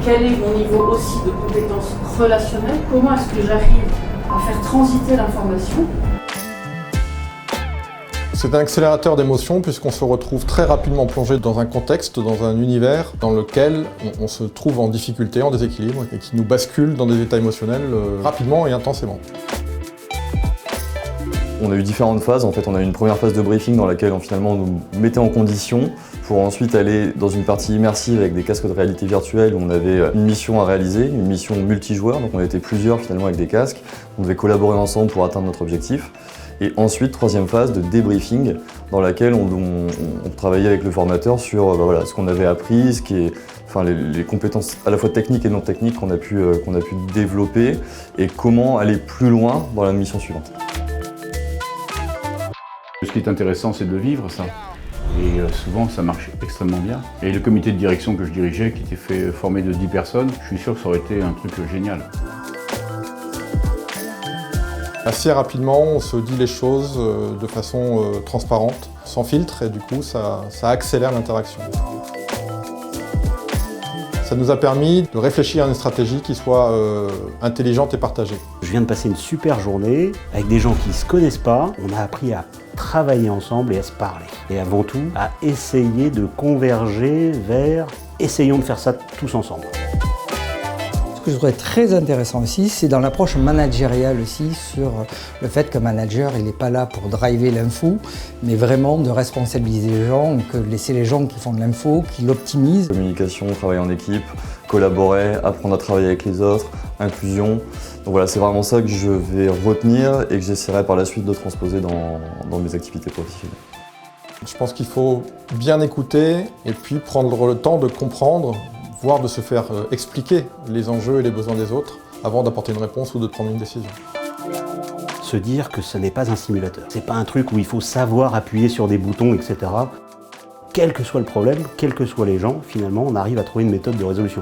Quel est mon niveau aussi de compétences relationnelles? Comment est-ce que j'arrive à faire transiter l'information? C'est un accélérateur d'émotions puisqu'on se retrouve très rapidement plongé dans un contexte, dans un univers dans lequel on se trouve en difficulté, en déséquilibre et qui nous bascule dans des états émotionnels rapidement et intensément. On a eu différentes phases. En fait, on a eu une première phase de briefing dans laquelle finalement on nous mettait en condition pour ensuite aller dans une partie immersive avec des casques de réalité virtuelle où on avait une mission à réaliser, une mission multijoueur. Donc on était plusieurs finalement avec des casques. On devait collaborer ensemble pour atteindre notre objectif. Et ensuite, troisième phase de débriefing dans laquelle on travaillait avec le formateur sur voilà, ce qu'on avait appris, les compétences à la fois techniques et non techniques qu'on a pu développer et comment aller plus loin dans la mission suivante. Ce qui est intéressant, c'est de vivre ça. Et souvent, ça marche extrêmement bien. Et le comité de direction que je dirigeais, qui était formé de 10 personnes, je suis sûr que ça aurait été un truc génial. Assez rapidement, on se dit les choses de façon transparente, sans filtre, et du coup, ça accélère l'interaction. Ça nous a permis de réfléchir à une stratégie qui soit intelligente et partagée. Je viens de passer une super journée avec des gens qui ne se connaissent pas. On a appris à travailler ensemble et à se parler. Et avant tout, à essayer de converger vers « essayons de faire ça tous ensemble ». Ce que je trouve très intéressant aussi, c'est dans l'approche managériale aussi sur le fait qu'un manager, il n'est pas là pour driver l'info, mais vraiment de responsabiliser les gens, que laisser les gens qui font de l'info, qui l'optimisent. Communication, travail en équipe, collaborer, apprendre à travailler avec les autres, inclusion. Donc voilà, c'est vraiment ça que je vais retenir et que j'essaierai par la suite de transposer dans mes activités professionnelles. Je pense qu'il faut bien écouter et puis prendre le temps de comprendre, voire de se faire expliquer les enjeux et les besoins des autres avant d'apporter une réponse ou de prendre une décision. Se dire que ce n'est pas un simulateur. C'est pas un truc où il faut savoir appuyer sur des boutons, etc. Quel que soit le problème, quels que soient les gens, finalement, on arrive à trouver une méthode de résolution.